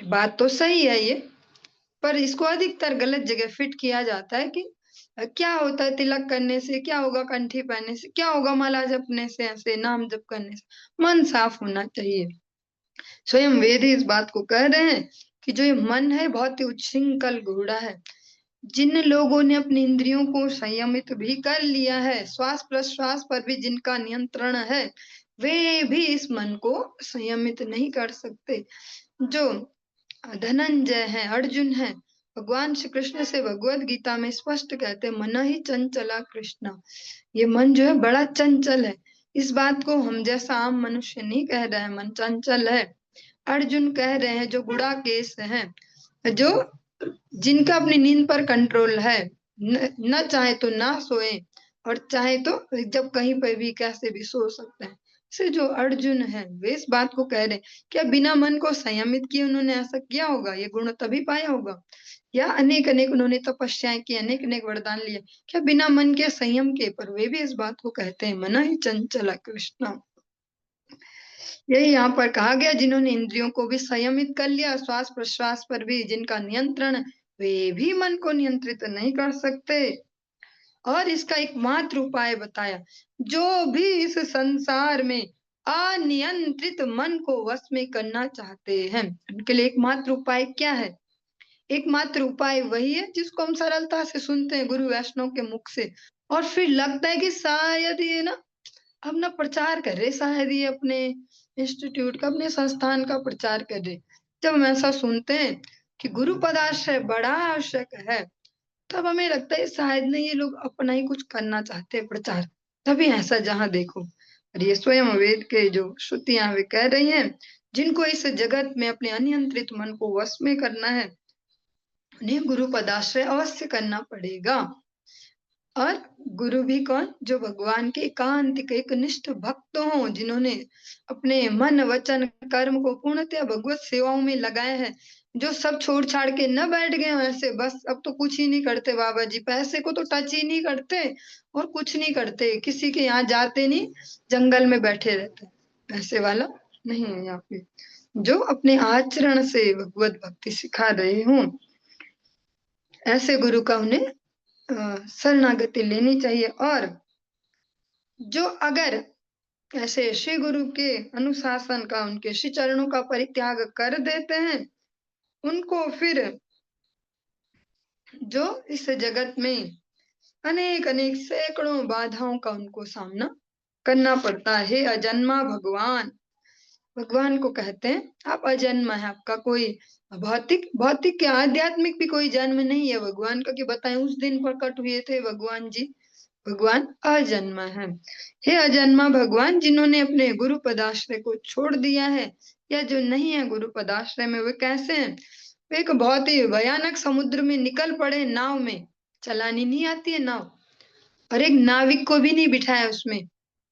बात तो सही है ये, पर इसको अधिकतर गलत जगह फिट किया जाता है कि क्या होता है तिलक करने से, क्या होगा कंठी पहनने से, क्या होगा माला जपने से, ऐसे नाम जप करने से। मन साफ होना चाहिए। स्वयं वेद ही इस बात को कह रहे हैं कि जो ये मन है बहुत ही उच्छृंखल घोड़ा है। जिन लोगों ने अपनी इंद्रियों को संयमित भी कर लिया है, श्वास प्रश्वास पर भी जिनका नियंत्रण है, वे भी इस मन को संयमित नहीं कर सकते। जो धनंजय है, अर्जुन है, भगवान श्री कृष्ण से भगवत गीता में स्पष्ट कहते हैं, मन ही चंचला कृष्ण। ये मन जो है बड़ा चंचल है। इस बात को हम जैसा आम मनुष्य नहीं कह रहे हैं मन चंचल है, अर्जुन कह रहे हैं जो गुड़ाकेश हैं, जो जिनका अपनी नींद पर कंट्रोल है, न चाहे तो ना सोए और चाहे तो जब कहीं पर भी कैसे भी सो सकते हैं। से जो अर्जुन है वे इस बात को कह रहे हैं, क्या बिना मन को संयमित किए उन्होंने ऐसा किया होगा, ये गुण तभी पाया होगा? या अनेक अनेक उन्होंने तपस्याएं की, अनेक अनेक वरदान लिए, क्या बिना मन के संयम के? पर वे भी इस बात को कहते हैं, मना ही चंचला कृष्ण। यही यहाँ पर कहा गया, जिन्होंने इंद्रियों को भी संयमित कर लिया, श्वास प्रश्वास पर भी जिनका नियंत्रण, वे भी मन को नियंत्रित नहीं कर सकते। और इसका एकमात्र उपाय बताया, जो भी इस संसार में अनियंत्रित मन को वश में करना चाहते हैं, उनके लिए एकमात्र उपाय क्या है? एकमात्र उपाय वही है जिसको हम सरलता से सुनते हैं गुरु वैष्णव के मुख से, और फिर लगता है कि शायद ये ना अपना प्रचार कर रहे, शायद ये अपने इंस्टीट्यूट का, अपने संस्थान का प्रचार कर रहे। जब हम ऐसा सुनते हैं कि गुरु पदाश्रय बड़ा आवश्यक है, तब हमें लगता है शायद नहीं ये लोग अपना ही कुछ करना चाहते हैं प्रचार। तभी ऐसा जहां देखो, और ये स्वयं वेद के जो श्रुतियां वे कह रही हैं, जिनको इस जगत में अपने अनियंत्रित मन को वश में करना है, उन्हें गुरु पदाश्रय अवश्य करना पड़ेगा। और गुरु भी कौन? जो भगवान के एकांतिक एक निष्ठ भक्त हों, जिन्होंने अपने मन वचन कर्म को पूर्णतः भगवत सेवाओं में लगाए हैं, जो सब छोड़ छाड़ के न बैठ गए ऐसे बस अब तो कुछ ही नहीं करते बाबा जी, पैसे को तो टच ही नहीं करते और कुछ नहीं करते, किसी के यहाँ जाते नहीं, जंगल में बैठे रहते, ऐसे वाला नहीं है यहाँ पे। जो अपने आचरण से भगवत भक्ति सिखा रहे हों, ऐसे गुरु का उन्हें शरणागति लेनी चाहिए। और जो अगर ऐसे श्री गुरु के अनुशासन का, उनके श्री चरणों का परित्याग कर देते हैं, उनको फिर जो इस जगत में अनेक अनेक सैकड़ों बाधाओं का उनको सामना करना पड़ता है। अजन्मा भगवान, भगवान को कहते हैं आप अजन्मा है, आपका कोई भौतिक भौतिक के आध्यात्मिक भी कोई जन्म नहीं है भगवान का, कि बताएं उस दिन प्रकट हुए थे भगवान जी। भगवान अजन्मा है। हे अजन्मा भगवान, जिन्होंने अपने गुरु पदाश्रय को छोड़ दिया है, या जो नहीं है गुरु पदाश्रय में, वे कैसे हैं? वे एक बहुत ही भयानक समुद्र में निकल पड़े नाव में, चलानी नहीं आती है नाव, और एक नाविक को भी नहीं बिठाया उसमें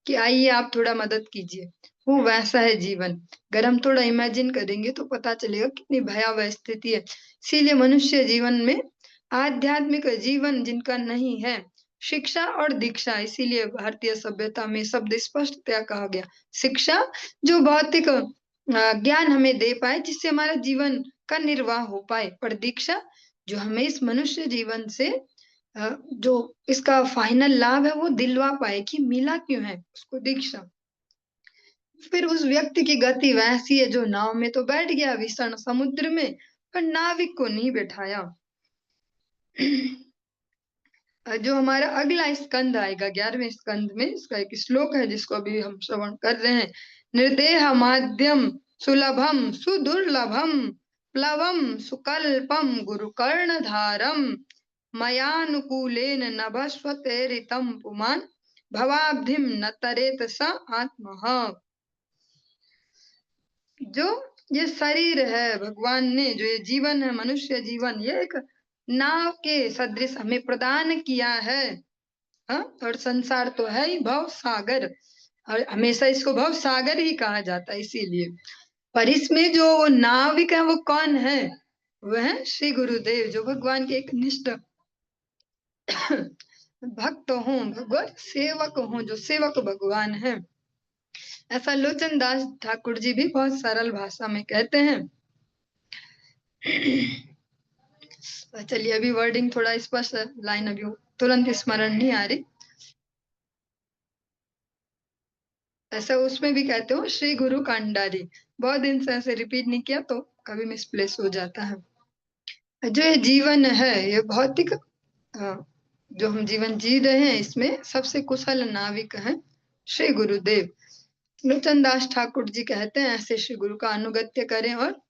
कि आइए आप थोड़ा मदद कीजिए। वो वैसा है जीवन। अगर हम थोड़ा इमेजिन करेंगे तो पता चलेगा कितनी भयावह स्थिति है। इसीलिए मनुष्य जीवन में आध्यात्मिक जीवन जिनका नहीं है, शिक्षा और दीक्षा, इसीलिए भारतीय सभ्यता में शब्द स्पष्टतया कहा गया, शिक्षा जो भौतिक ज्ञान हमें दे पाए, जिससे हमारा जीवन का निर्वाह हो पाए, पर दीक्षा जो हमें इस मनुष्य जीवन से जो इसका फाइनल लाभ है वो दिलवा पाए कि मिला क्यों है उसको दीक्षा। फिर उस व्यक्ति की गति वैसी है जो नाव में तो बैठ गया भीषण समुद्र में, पर नाविक को नहीं बैठाया। जो हमारा अगला स्कंद आएगा 11वें स्कंद में, इसका एक श्लोक है जिसको अभी हम श्रवण कर रहे हैं। निर्देह माध्यम सुलभम सुदुर्लभम प्लवम सुकल्पम गुरुकर्ण धारम मयानुकूलेन नभस्वतेरितं पुमान् भवाब्धिम न तरेत स आत्मः। जो ये शरीर है भगवान ने, जो ये जीवन है मनुष्य जीवन, ये एक नाव के सदृश हमें प्रदान किया है। हाँ, और संसार तो है ही भव सागर, और हमेशा इसको भव सागर ही कहा जाता है इसीलिए। पर इसमें जो नाविक है वो कौन है? वह है श्री गुरुदेव, जो भगवान के एक निष्ठ भक्त हूँ, भगवत सेवक हूँ, जो सेवक भगवान है। ऐसा लोचन दास ठाकुर जी भी बहुत सरल भाषा में कहते हैं। चलिए, अभी वर्डिंग थोड़ा स्पष्ट, लाइन अभी तुरंत स्मरण नहीं आ रही। ऐसा उसमें भी कहते हो श्री गुरु कांडारी, बहुत दिन से ऐसे रिपीट नहीं किया तो कभी मिसप्लेस हो जाता है। जो ये जीवन है, ये भौतिक जो हम जीवन जी रहे हैं, इसमें सबसे कुशल नाविक हैं श्री गुरुदेव। लोचन दास ठाकुर जी कहते हैं, ऐसे श्री गुरु का अनुगत्य करें और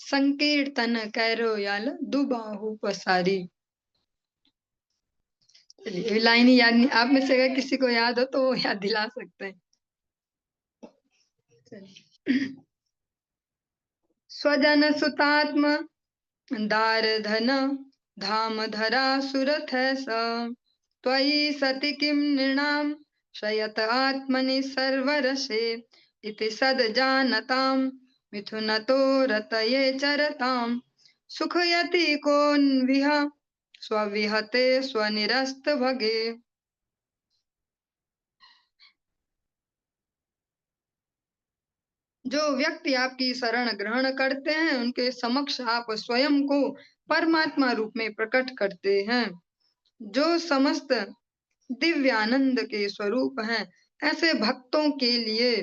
संकीर्तन कैरो याल दुबाहु पसारी। चलिए, लाइन याद नहीं, आप में से अगर किसी को याद हो तो वो याद दिला सकते हैं। स्वजन सुतात्म दार धन धाम धरा सुरथ स, त्वयि सति किम नृणाम शयत आत्मनि सर्वरसे, इति सद जानताम मिथुनतो रतये चरताम, सुखयति कोन्विह स्वविहते स्वनिरस्त भगे। जो व्यक्ति आपकी शरण ग्रहण करते हैं, उनके समक्ष आप स्वयं को परमात्मा रूप में प्रकट करते हैं, जो समस्त दिव्य आनंद के स्वरूप हैं। ऐसे भक्तों के लिए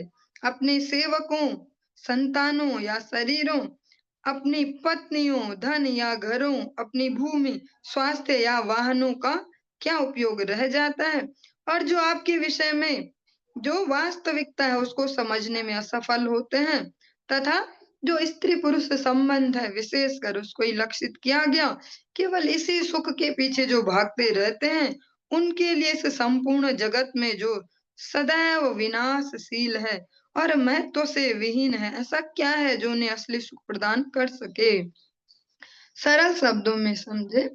अपने सेवकों, संतानों या शरीरों, अपनी पत्नियों, धन या घरों, अपनी भूमि, स्वास्थ्य या वाहनों का क्या उपयोग रह जाता है? और जो आपके विषय में जो वास्तविकता है उसको समझने में असफल होते हैं, तथा जो स्त्री पुरुष संबंध है विशेषकर उसको ही लक्षित किया गया, केवल इसी सुख के पीछे जो भागते रहते हैं, उनके लिए इस संपूर्ण जगत में जो सदैव विनाशशील है और महत्व से विहीन है, ऐसा क्या है जो उन्हें असली सुख प्रदान कर सके? सरल शब्दों में समझे,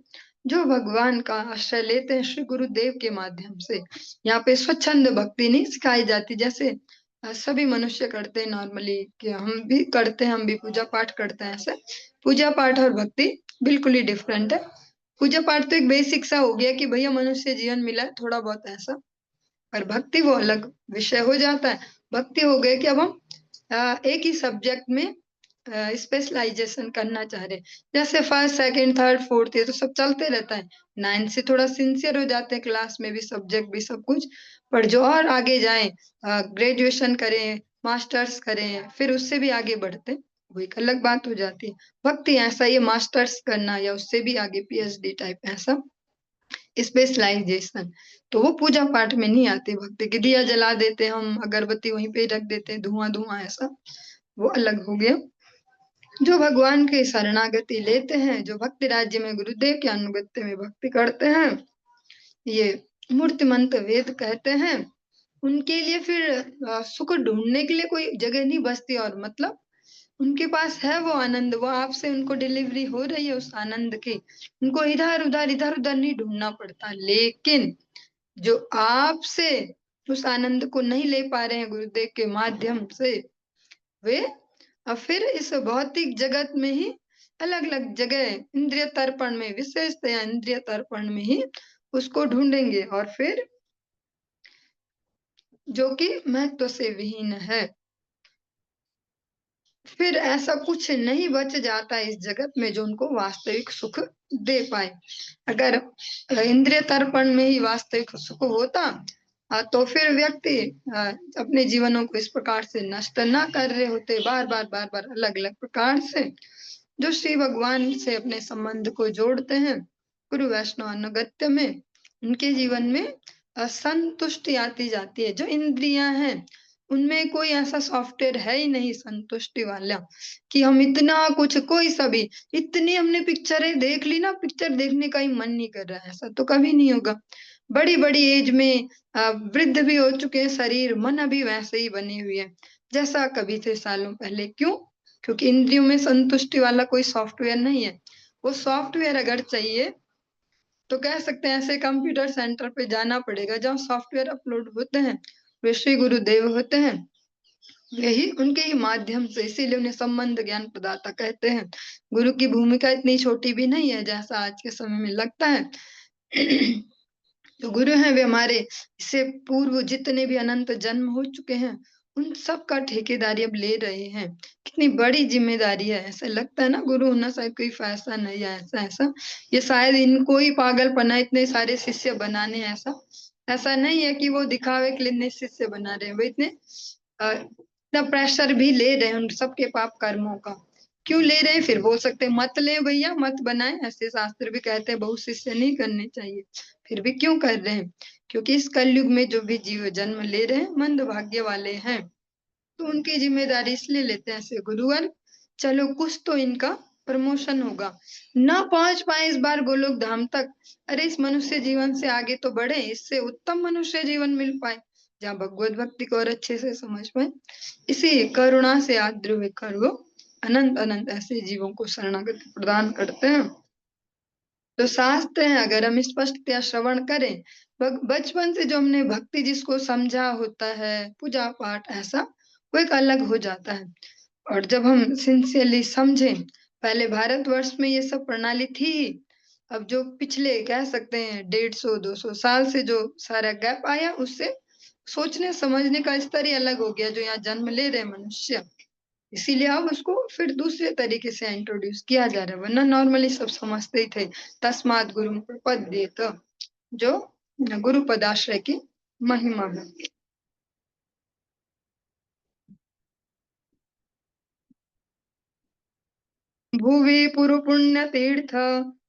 जो भगवान का आश्रय लेते हैं श्री गुरुदेव के माध्यम से। यहाँ पे स्वच्छंद भक्ति नहीं सिखाई जाती, जैसे सभी मनुष्य करते हैं नॉर्मली, कि हम भी करते हैं, हम भी पूजा पाठ करते हैं। ऐसे पूजा पाठ और भक्ति बिल्कुल ही डिफरेंट है। पूजा पाठ तो एक बेसिक सा हो गया कि भैया मनुष्य जीवन मिला है, थोड़ा बहुत ऐसा। पर भक्ति वो अलग विषय हो जाता है। भक्ति हो गए कि अब हम एक ही सब्जेक्ट में स्पेशलाइजेशन करना चाह रहे, जैसे फर्स्ट सेकंड थर्ड फोर्थ, ये तो सब चलते रहता है। 9 से थोड़ा सिंसियर हो जाते हैं, क्लास में भी, सब्जेक्ट भी, सब कुछ। पर जो और आगे जाएं, ग्रेजुएशन करें, मास्टर्स करें, फिर उससे भी आगे बढ़ते, वो एक अलग बात हो जाती है। भक्ति ऐसा ये मास्टर्स करना या उससे भी आगे पीएचडी टाइप, ऐसा स्पेशलाइजेशन। तो वो पूजा पाठ में नहीं आती। भक्ति की दिया जला देते हम, अगरबत्ती वहीं पे रख देते हैं, धुआं धुआं, ऐसा वो अलग हो गया। जो भगवान की शरणागति लेते हैं, जो भक्ति राज्य में गुरुदेव के अनुगत्य में भक्ति करते हैं, ये मूर्तिमंत वेद कहते हैं, उनके लिए फिर सुख ढूंढने के लिए कोई जगह नहीं बचती। और मतलब उनके पास है वो आनंद, वो आपसे उनको डिलीवरी हो रही है उस आनंद की, उनको इधर उधर नहीं ढूंढना पड़ता। लेकिन जो आपसे उस आनंद को नहीं ले पा रहे हैं गुरुदेव के माध्यम से, वे और फिर इस भौतिक जगत में ही अलग अलग जगह इंद्रिय तर्पण में, विशेषतया इंद्रिय तर्पण में ही उसको ढूंढेंगे, और फिर जो कि महत्व से विहीन है। फिर ऐसा कुछ नहीं बच जाता इस जगत में जो उनको वास्तविक सुख दे पाए। अगर इंद्रिय तर्पण में ही वास्तविक सुख होता, तो फिर व्यक्ति अपने जीवनों को इस प्रकार से नष्ट ना कर रहे होते, बार बार अलग अलग प्रकार से। जो श्री भगवान से अपने संबंध को जोड़ते हैं गुरु वैष्णव अनुगत्य में, उनके जीवन में असंतुष्टि आती जाती है। जो इंद्रियां हैं उनमें कोई ऐसा सॉफ्टवेयर है ही नहीं संतुष्टि वाला, कि हम इतना कुछ, कोई सभी, इतनी हमने पिक्चरें देख ली ना, पिक्चर देखने का ही मन नहीं कर रहा है, ऐसा तो कभी नहीं होगा। बड़ी बड़ी एज में वृद्ध भी हो चुके हैं शरीर, मन अभी वैसे ही बनी हुई है जैसा कभी थे सालों पहले। क्यों? क्योंकि इंद्रियों में संतुष्टि वाला कोई सॉफ्टवेयर नहीं है। वो सॉफ्टवेयर अगर चाहिए तो कह सकते हैं ऐसे कंप्यूटर सेंटर पे जाना पड़ेगा जहाँ सॉफ्टवेयर अपलोड होते हैं, वे श्री गुरुदेव होते हैं। यही उनके ही माध्यम से, इसीलिए उन्हें संबंध ज्ञान प्रदाता कहते हैं। गुरु की भूमिका इतनी छोटी भी नहीं है जैसा आज के समय में लगता है। जो गुरु हैं वे हमारे इससे पूर्व जितने भी अनंत जन्म हो चुके हैं उन सब का ठेकेदारी अब ले रहे हैं। कितनी बड़ी जिम्मेदारी है। ऐसा लगता है ना गुरु होना शायद कोई फैसला नहीं है, ऐसा ऐसा ये शायद इनको ही पागलपना इतने सारे शिष्य बनाने हैं। ऐसा ऐसा नहीं है कि वो दिखावे के लिए इतने शिष्य बना रहे हैं, वो इतने इतना प्रेशर भी ले रहे हैं उन सबके पाप कर्मों का। क्यों ले रहे हैं? फिर बोल सकते हैं मत ले भैया, मत बनाए, ऐसे शास्त्र भी कहते हैं बहुत शिष्य नहीं करने चाहिए। फिर भी क्यों कर रहे हैं? क्योंकि इस कलयुग में जो भी जीव जन्म ले रहे हैं मंद भाग्य वाले हैं, तो उनकी जिम्मेदारी इसलिए लेते हैं ऐसे गुरुवर। चलो कुछ तो इनका प्रमोशन होगा, ना पहुंच पाए इस बार गोलोक धाम तक, अरे इस मनुष्य जीवन से आगे तो बढ़े, इससे उत्तम मनुष्य जीवन मिल पाए जहाँ भगवत भक्ति को और अच्छे से समझ पाए। इसी करुणा से आद्र होकर वो अनंत अनंत ऐसे जीवों को शरणागति प्रदान करते हैं। तो शास्त्र है अगर हम स्पष्टतया श्रवण करें, बचपन से जो हमने भक्ति जिसको समझा होता है, पूजा पाठ ऐसा, वो एक अलग हो जाता है। और जब हम सिंसियरली समझें, पहले भारतवर्ष में ये सब प्रणाली थी, अब जो पिछले कह सकते हैं 150-200 साल से जो सारा गैप आया, उससे सोचने समझने का स्तर ही अलग हो गया जो यहाँ जन्म ले रहे मनुष्य। इसीलिए अब उसको फिर दूसरे तरीके से इंट्रोड्यूस किया जा रहा है, वरना नॉर्मली सब समझते ही थे तस्मात् गुरुम प्रपद्येत, जो गुरु पदाश्रय की महिमा है। भुवि पुरु पुण्य तीर्थ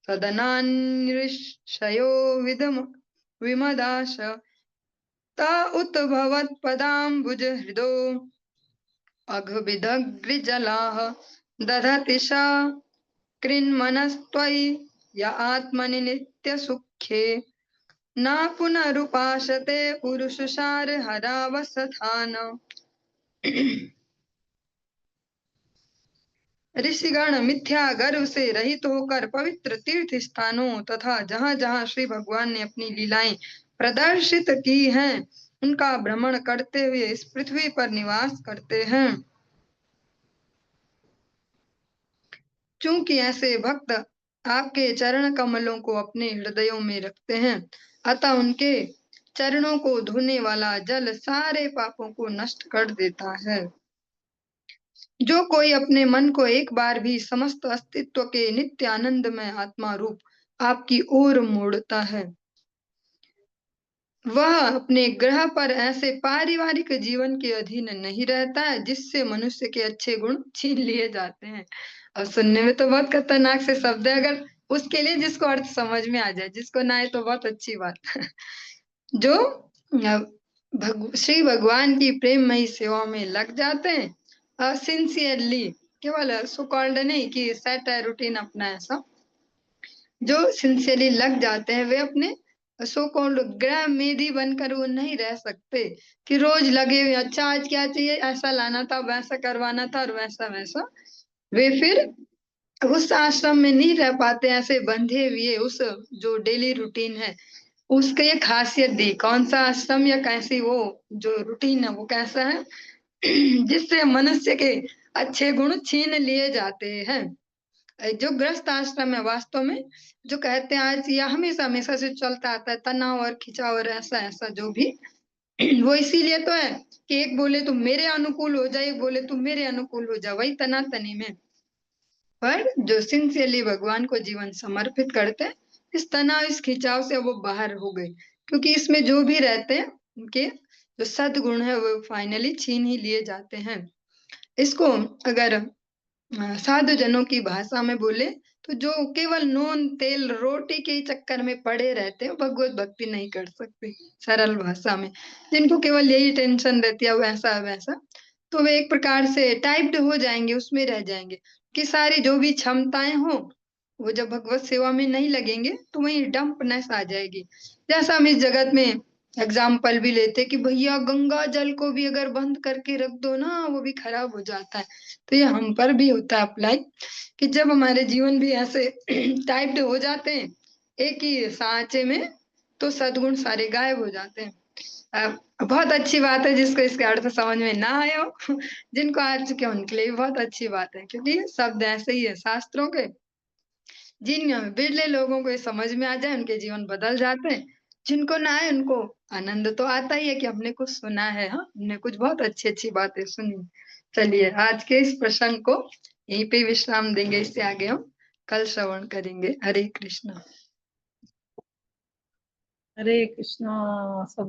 सदनान्निश्चयो विदम विमदाश ता उत भवत् पदाम्बुज हृदो अघविदग्रिजलाः दधति सा कृन्मनस्त्वयि य आत्मनि नित्यसुखे न पुनरुपासते पुरुषसार हरावसथान। ऋषिगण मिथ्या गर्व से रहित होकर पवित्र तीर्थ स्थानों तथा जहाँ जहाँ श्री भगवान ने अपनी लीलाएं प्रदर्शित की हैं उनका भ्रमण करते हुए इस पृथ्वी पर निवास करते हैं। चूंकि ऐसे भक्त आपके चरण कमलों को अपने हृदयों में रखते हैं, अतः उनके चरणों को धोने वाला जल सारे पापों को नष्ट कर देता है। जो कोई अपने मन को एक बार भी समस्त अस्तित्व के नित्य आनंदमय आत्मा रूप आपकी ओर मोड़ता है, वह अपने ग्रह पर ऐसे पारिवारिक जीवन के अधीन नहीं रहता है जिससे मनुष्य के अच्छे गुण छीन लिए जाते हैं। अब सुनने में तो बहुत खतरनाक से शब्द है, अगर उसके लिए जिसको अर्थ समझ में आ जाए, जिसको ना आए तो बहुत अच्छी बात। जो श्री भगवान की प्रेममयी सेवा में लग जाते हैं सिंसियरली, केवल सो कॉल्ड नहीं कि सेट है रूटीन अपना, ऐसा जो सिंसियरली लग जाते हैं वे अपने सो कॉल्ड ग्रह मेधी बनकर वो नहीं रह सकते कि रोज लगे हुए अच्छा आज क्या चाहिए, ऐसा लाना था, वैसा करवाना था और वैसा वैसा। वे फिर उस आश्रम में नहीं रह पाते, ऐसे बंधे हुए उस जो डेली रूटीन है उसका ये खासियत दी। कौन सा आश्रम या कैसी वो जो रूटीन है वो कैसा है जिससे मनुष्य के अच्छे गुण छीन लिए जाते हैं। जो गृहस्थ आश्रम है वास्तव में जो कहते हैं आज या हमेशा हमेशा से चलता आता है तनाव और खिंचाव और ऐसा ऐसा जो भी वो इसीलिए तो है कि एक बोले तुम मेरे अनुकूल हो जाए, एक बोले तुम मेरे अनुकूल हो जाओ, वही तनातनी में। पर जो सिंसियरली भगवान को जीवन समर्पित करते हैं, इस तनाव इस खिंचाव से वो बाहर हो गए, क्योंकि इसमें जो भी रहते हैं उनके जो सद्गुण है वो फाइनली छीन ही लिए जाते हैं। इसको अगर साधु जनों की भाषा में बोले तो जो केवल नून तेल रोटी के ही चक्कर में पड़े रहते हैं भगवत भक्ति नहीं कर सकते। सरल भाषा में जिनको केवल यही टेंशन रहती है वैसा वैसा, तो वे एक प्रकार से टाइप्ड हो जाएंगे, उसमें रह जाएंगे कि सारी जो भी क्षमताएं हो वो जब भगवत सेवा में नहीं लगेंगे तो वही डंपनेस आ जाएगी। जैसा हम इस जगत में एग्जाम्पल भी लेते कि भैया गंगा जल को भी अगर बंद करके रख दो ना वो भी खराब हो जाता है, तो ये हम पर भी होता है अप्लाई कि जब हमारे जीवन भी ऐसे टाइप्ड हो जाते हैं एक ही सांचे में, तो सद्गुण सारे गायब हो जाते हैं। बहुत अच्छी बात है जिसको इसके अर्थ समझ में ना आए हो जिनको आ चुके हैं उनके लिए भी बहुत अच्छी बात है, क्योंकि ये शब्द ऐसे ही है शास्त्रों के, जिन बिरले लोगों को ये समझ में आ जाए उनके जीवन बदल जाते हैं। जिनको ना आए उनको आनंद तो आता ही है कि हमने कुछ सुना है, हाँ हमने कुछ बहुत अच्छी अच्छी बातें सुनी। चलिए आज के इस प्रसंग को यहीं पे विश्राम देंगे, इससे आगे हम कल श्रवण करेंगे। हरे कृष्णा। हरे कृष्णा। सभी